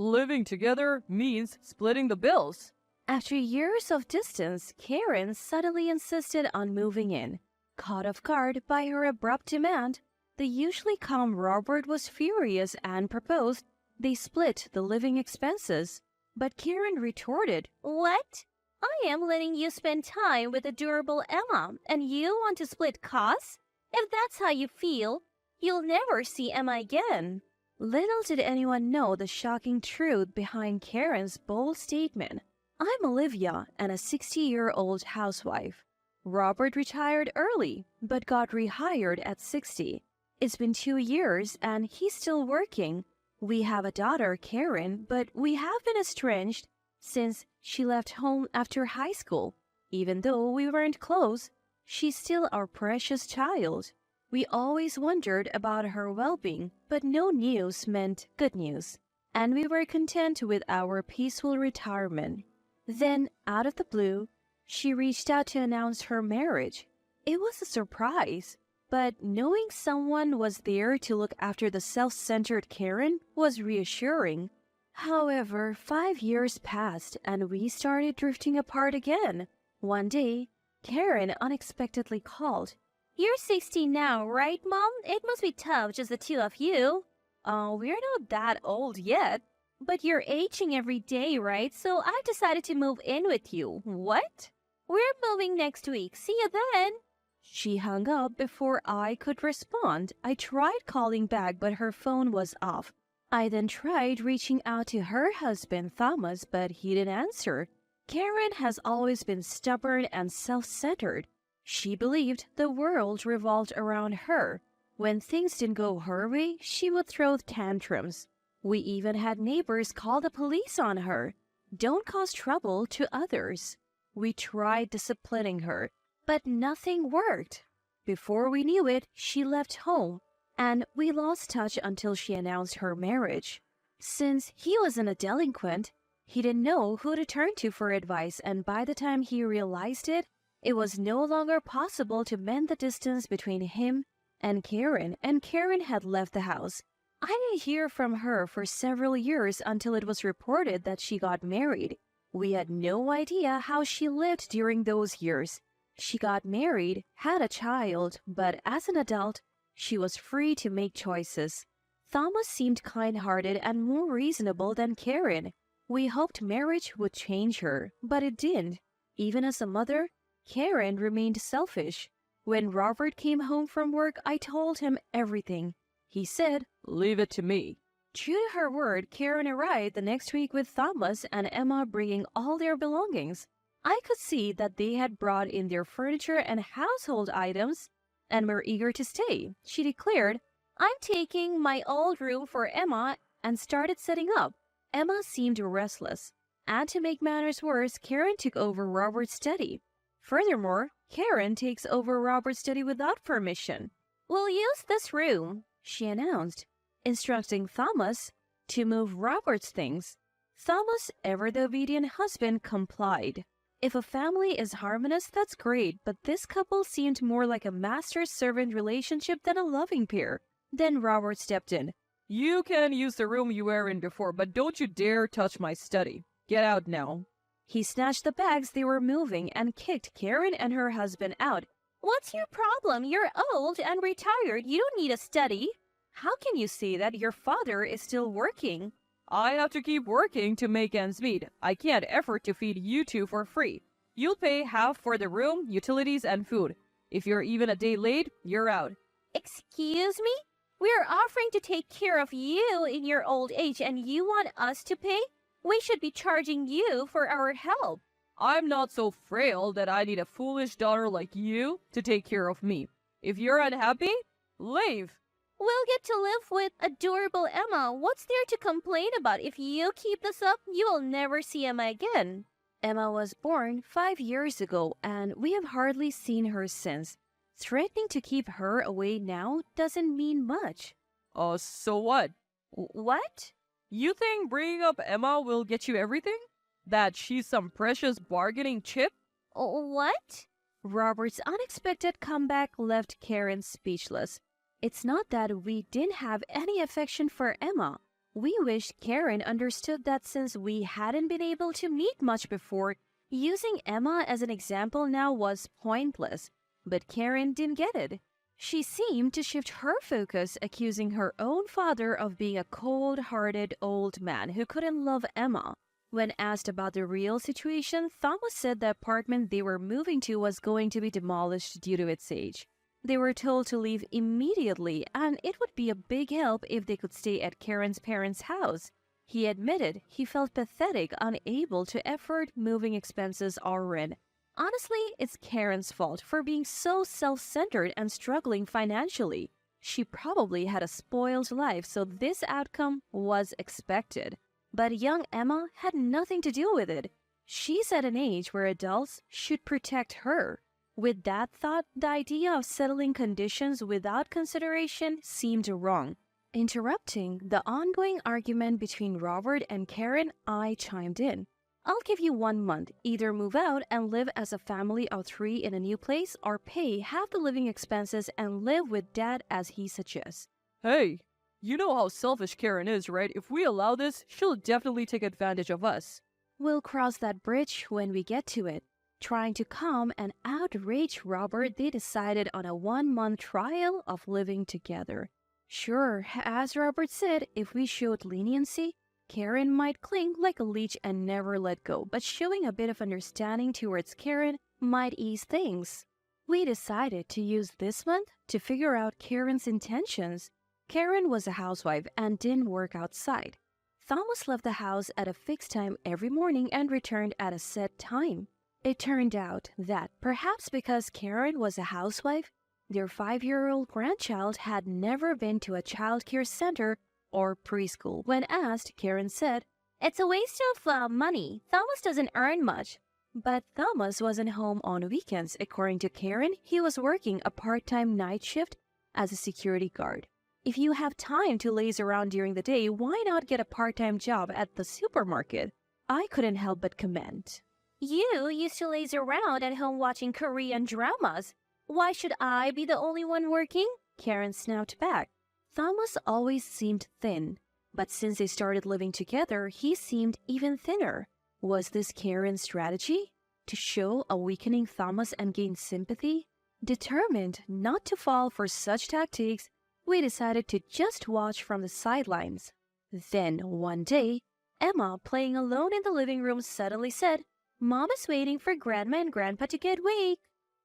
Living together means splitting the bills. After years of distance, Karen suddenly insisted on moving in. Caught off guard by her abrupt demand, the usually calm Robert was furious and proposed they split the living expenses. But Karen retorted, "What? I am letting you spend time with adorable Emma, and you want to split costs? If that's how you feel, you'll never see Emma again." Little did anyone know the shocking truth behind Karen's bold statement. I'm Olivia and a 60-year-old housewife. Robert retired early, but got rehired at 60. It's been 2 years and he's still working. We have a daughter, Karen, but we have been estranged since she left home after high school. Even though we weren't close, she's still our precious child. We always wondered about her well-being, but no news meant good news, and we were content with our peaceful retirement. Then, out of the blue, she reached out to announce her marriage. It was a surprise, but knowing someone was there to look after the self-centered Karen was reassuring. However, 5 years passed and we started drifting apart again. One day, Karen unexpectedly called. "You're 60 now, right, Mom? It must be tough, just the two of you." We're not that old yet. "But you're aging every day, right? So I decided to move in with you." "What?" "We're moving next week. See you then." She hung up before I could respond. I tried calling back, but her phone was off. I then tried reaching out to her husband, Thomas, but he didn't answer. Karen has always been stubborn and self-centered. She believed the world revolved around her. When things didn't go her way, she would throw tantrums. We even had neighbors call the police on her. Don't cause trouble to others. We tried disciplining her, but nothing worked. Before we knew it, she left home, and we lost touch until she announced her marriage. Since he wasn't a delinquent, he didn't know who to turn to for advice, and by the time he realized it, it was no longer possible to mend the distance between him and Karen had left the house. I didn't hear from her for several years until it was reported that she got married. We had no idea how she lived during those years. She got married, had a child, but as an adult, she was free to make choices. Thomas seemed kind-hearted and more reasonable than Karen. We hoped marriage would change her, but it didn't. Even as a mother, Karen remained selfish. When Robert came home from work, I told him everything. He said, "Leave it to me." True to her word, Karen arrived the next week with Thomas and Emma bringing all their belongings. I could see that they had brought in their furniture and household items and were eager to stay. She declared, "I'm taking my old room for Emma," and started setting up. Emma seemed restless, and to make matters worse, Karen took over Robert's study. Furthermore, Karen takes over Robert's study without permission. "We'll use this room," she announced, instructing Thomas to move Robert's things. Thomas, ever the obedient husband, complied. If a family is harmonious, that's great, but this couple seemed more like a master-servant relationship than a loving pair. Then Robert stepped in. "You can use the room you were in before, but don't you dare touch my study. Get out now." He snatched the bags they were moving and kicked Karen and her husband out. "What's your problem? You're old and retired. You don't need a study." "How can you say that? Your father is still working." "I have to keep working to make ends meet. I can't afford to feed you two for free. You'll pay half for the room, utilities, and food. If you're even a day late, you're out." "Excuse me? We're offering to take care of you in your old age and you want us to pay? We should be charging you for our help." "I'm not so frail that I need a foolish daughter like you to take care of me. If you're unhappy, leave." "We'll get to live with adorable Emma. What's there to complain about? If you keep this up, you will never see Emma again." Emma was born 5 years ago, and we have hardly seen her since. Threatening to keep her away now doesn't mean much. So what? What? You think bringing up Emma will get you everything? That she's some precious bargaining chip? What? Robert's unexpected comeback left Karen speechless. It's not that we didn't have any affection for Emma. We wished Karen understood that since we hadn't been able to meet much before, using Emma as an example now was pointless. But Karen didn't get it. She seemed to shift her focus, accusing her own father of being a cold-hearted old man who couldn't love Emma. When asked about the real situation, Thomas said the apartment they were moving to was going to be demolished due to its age. They were told to leave immediately, and it would be a big help if they could stay at Karen's parents' house. He admitted he felt pathetic, unable to afford moving expenses or rent. Honestly, it's Karen's fault for being so self-centered and struggling financially. She probably had a spoiled life, so this outcome was expected. But young Emma had nothing to do with it. She's at an age where adults should protect her. With that thought, the idea of settling conditions without consideration seemed wrong. Interrupting the ongoing argument between Robert and Karen, I chimed in. I'll give you 1 month. Either move out and live as a family of 3 in a new place, or pay half the living expenses and live with Dad as he suggests. Hey, you know how selfish Karen is, right? If we allow this, she'll definitely take advantage of us. We'll cross that bridge when we get to it. Trying to calm and outrage Robert, they decided on a 1-month trial of living together. Sure, as Robert said, if we showed leniency, Karen might cling like a leech and never let go, but showing a bit of understanding towards Karen might ease things. We decided to use this month to figure out Karen's intentions. Karen was a housewife and didn't work outside. Thomas left the house at a fixed time every morning and returned at a set time. It turned out that, perhaps because Karen was a housewife, their 5-year-old grandchild had never been to a childcare center or preschool. When asked, Karen said, "It's a waste of money. Thomas doesn't earn much." But Thomas wasn't home on weekends. According to Karen, he was working a part-time night shift as a security guard. If you have time to laze around during the day, why not get a part-time job at the supermarket? I couldn't help but comment. You used to laze around at home watching Korean dramas. Why should I be the only one working? Karen snapped back. Thomas always seemed thin, but since they started living together, he seemed even thinner. Was this Karen's strategy? To show a weakening Thomas and gain sympathy? Determined not to fall for such tactics, we decided to just watch from the sidelines. Then, one day, Emma, playing alone in the living room, suddenly said, "Mom is waiting for Grandma and Grandpa to get awake."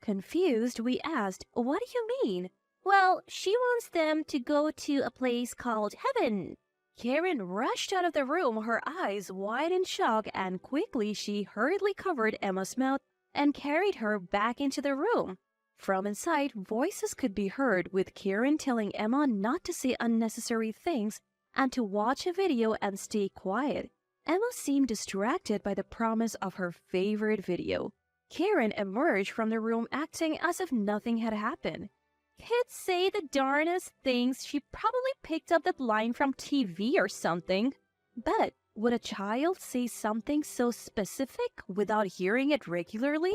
Confused, we asked, "What do you mean?" "Well, she wants them to go to a place called Heaven." Karen rushed out of the room, her eyes wide in shock, and quickly she hurriedly covered Emma's mouth and carried her back into the room. From inside, voices could be heard, with Karen telling Emma not to say unnecessary things and to watch a video and stay quiet. Emma seemed distracted by the promise of her favorite video. Karen emerged from the room acting as if nothing had happened. Kids say the darnest things. She probably picked up that line from TV or something. But would a child say something so specific without hearing it regularly?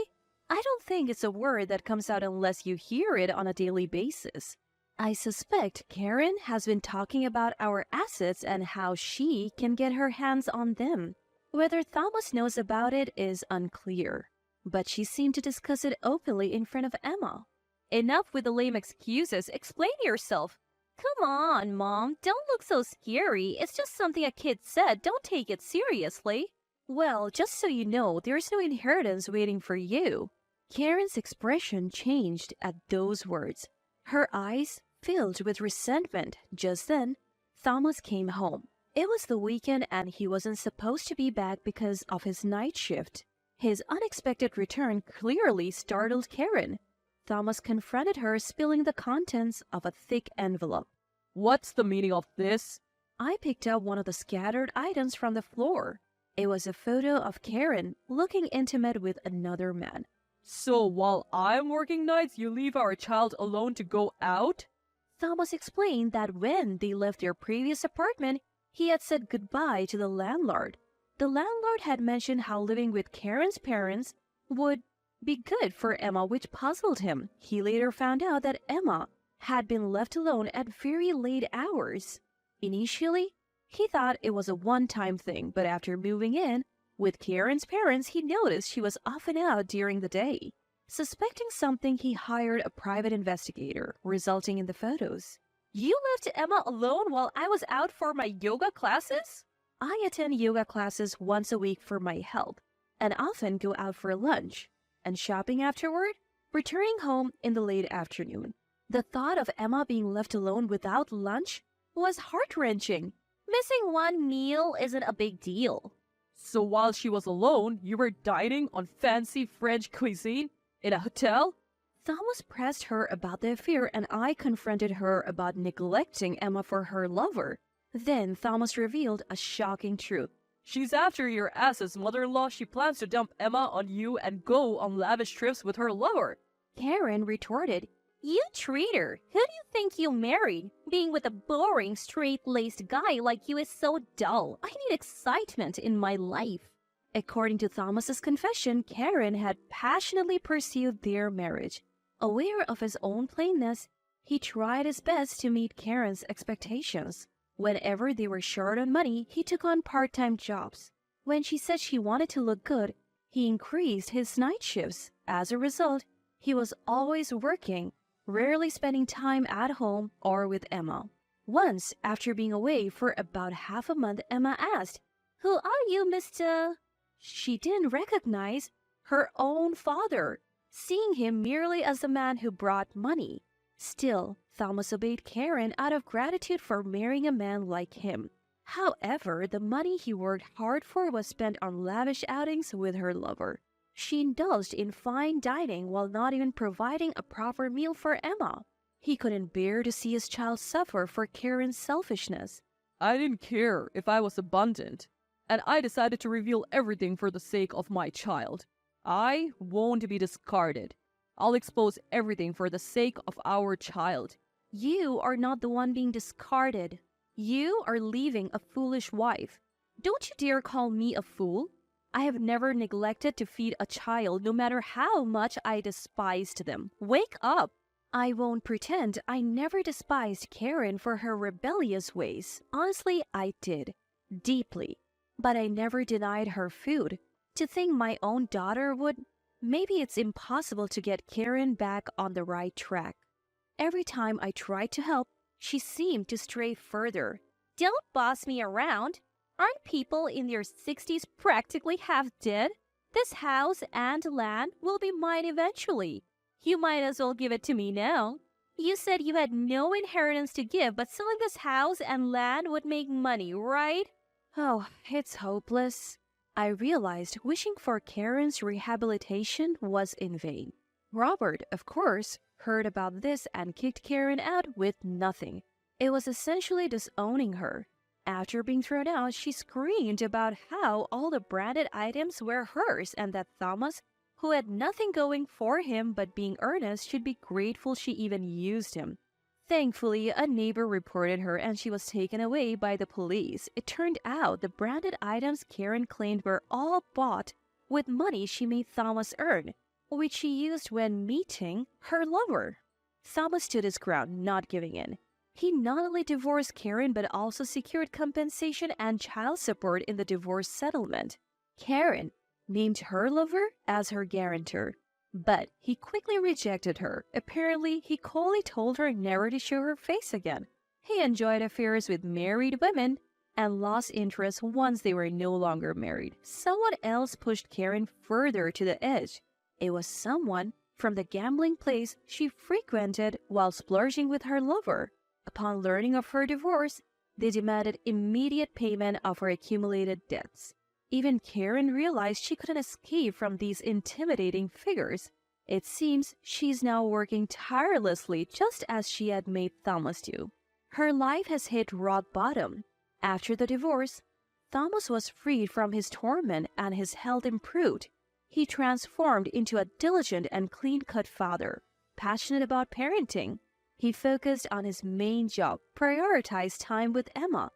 I don't think it's a word that comes out unless you hear it on a daily basis. I suspect Karen has been talking about our assets and how she can get her hands on them. Whether Thomas knows about it is unclear, but she seemed to discuss it openly in front of Emma. Enough with the lame excuses. Explain yourself. Come on, Mom. Don't look so scary. It's just something a kid said. Don't take it seriously. Well, just so you know, there's no inheritance waiting for you. Karen's expression changed at those words. Her eyes filled with resentment. Just then, Thomas came home. It was the weekend and he wasn't supposed to be back because of his night shift. His unexpected return clearly startled Karen. Thomas confronted her, spilling the contents of a thick envelope. What's the meaning of this? I picked up one of the scattered items from the floor. It was a photo of Karen looking intimate with another man. So while I'm working nights, you leave our child alone to go out? Thomas explained that when they left their previous apartment, he had said goodbye to the landlord. The landlord had mentioned how living with Karen's parents would be good for Emma, which puzzled him. He later found out that Emma had been left alone at very late hours. Initially, He thought it was a one-time thing, but after moving in with Karen's parents, he noticed she was often out during the day. Suspecting something, he hired a private investigator, resulting in the photos. You left Emma alone while I was out for my yoga classes? I attend yoga classes once a week for my health, and often go out for lunch and shopping afterward, returning home in the late afternoon. The thought of Emma being left alone without lunch was heart-wrenching. Missing one meal isn't a big deal. So while she was alone, you were dining on fancy French cuisine in a hotel? Thomas pressed her about the affair, and I confronted her about neglecting Emma for her lover. Then Thomas revealed a shocking truth. She's after your ass's mother-in-law. She plans to dump Emma on you and go on lavish trips with her lover. Karen retorted, "You traitor! Who do you think you married? Being with a boring, straight-laced guy like you is so dull. I need excitement in my life." According to Thomas's confession, Karen had passionately pursued their marriage. Aware of his own plainness, he tried his best to meet Karen's expectations. Whenever they were short on money, he took on part-time jobs. When she said she wanted to look good, he increased his night shifts. As a result, he was always working, rarely spending time at home or with Emma. Once, after being away for about half a month, Emma asked, "Who are you, Mr.?" She didn't recognize her own father, seeing him merely as the man who brought money. Still, Thomas obeyed Karen out of gratitude for marrying a man like him. However, the money he worked hard for was spent on lavish outings with her lover. She indulged in fine dining while not even providing a proper meal for Emma. He couldn't bear to see his child suffer for Karen's selfishness. I didn't care if I was abundant, and I decided to reveal everything for the sake of my child. I won't be discarded. I'll expose everything for the sake of our child. You are not the one being discarded. You are leaving a foolish wife. Don't you dare call me a fool. I have never neglected to feed a child, no matter how much I despised them. Wake up! I won't pretend I never despised Karen for her rebellious ways. Honestly, I did. Deeply. But I never denied her food. To think my own daughter would... Maybe it's impossible to get Karen back on the right track. Every time I tried to help, she seemed to stray further. Don't boss me around. Aren't people in their 60s practically half dead? This house and land will be mine eventually. You might as well give it to me now. You said you had no inheritance to give, but selling this house and land would make money, right? Oh, it's hopeless. I realized wishing for Karen's rehabilitation was in vain. Robert, of course, heard about this and kicked Karen out with nothing. It was essentially disowning her. After being thrown out, she screamed about how all the branded items were hers and that Thomas, who had nothing going for him but being earnest, should be grateful she even used him. Thankfully, a neighbor reported her and she was taken away by the police. It turned out the branded items Karen claimed were all bought with money she made Thomas earn, which she used when meeting her lover. Thomas stood his ground, not giving in. He not only divorced Karen but also secured compensation and child support in the divorce settlement. Karen named her lover as her guarantor. But he quickly rejected her. Apparently, he coldly told her never to show her face again. He enjoyed affairs with married women and lost interest once they were no longer married. Someone else pushed Karen further to the edge. It was someone from the gambling place she frequented while splurging with her lover. Upon learning of her divorce, they demanded immediate payment of her accumulated debts. Even Karen realized she couldn't escape from these intimidating figures. It seems she's now working tirelessly just as she had made Thomas do. Her life has hit rock bottom. After the divorce, Thomas was freed from his torment and his health improved. He transformed into a diligent and clean-cut father, passionate about parenting. He focused on his main job, prioritized time with Emma,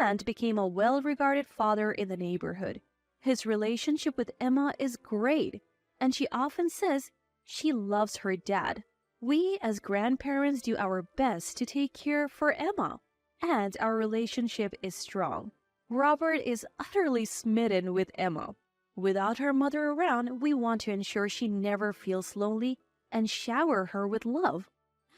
and became a well-regarded father in the neighborhood. His relationship with Emma is great, and she often says she loves her dad. We as grandparents do our best to take care for Emma. and our relationship is strong. Robert is utterly smitten with Emma. Without her mother around, we want to ensure she never feels lonely and shower her with love.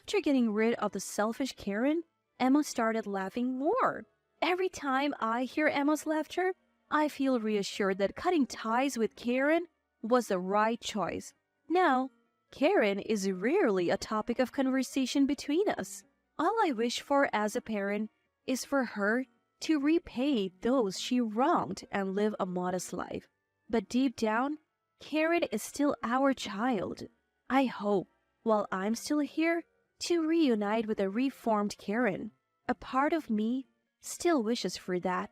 After getting rid of the selfish Karen, Emma started laughing more. Every time I hear Emma's laughter, I feel reassured that cutting ties with Karen was the right choice. Now, Karen is rarely a topic of conversation between us. All I wish for as a parent is for her to repay those she wronged and live a modest life. But deep down, Karen is still our child. I hope, while I'm still here, to reunite with a reformed Karen. A part of me still wishes for that.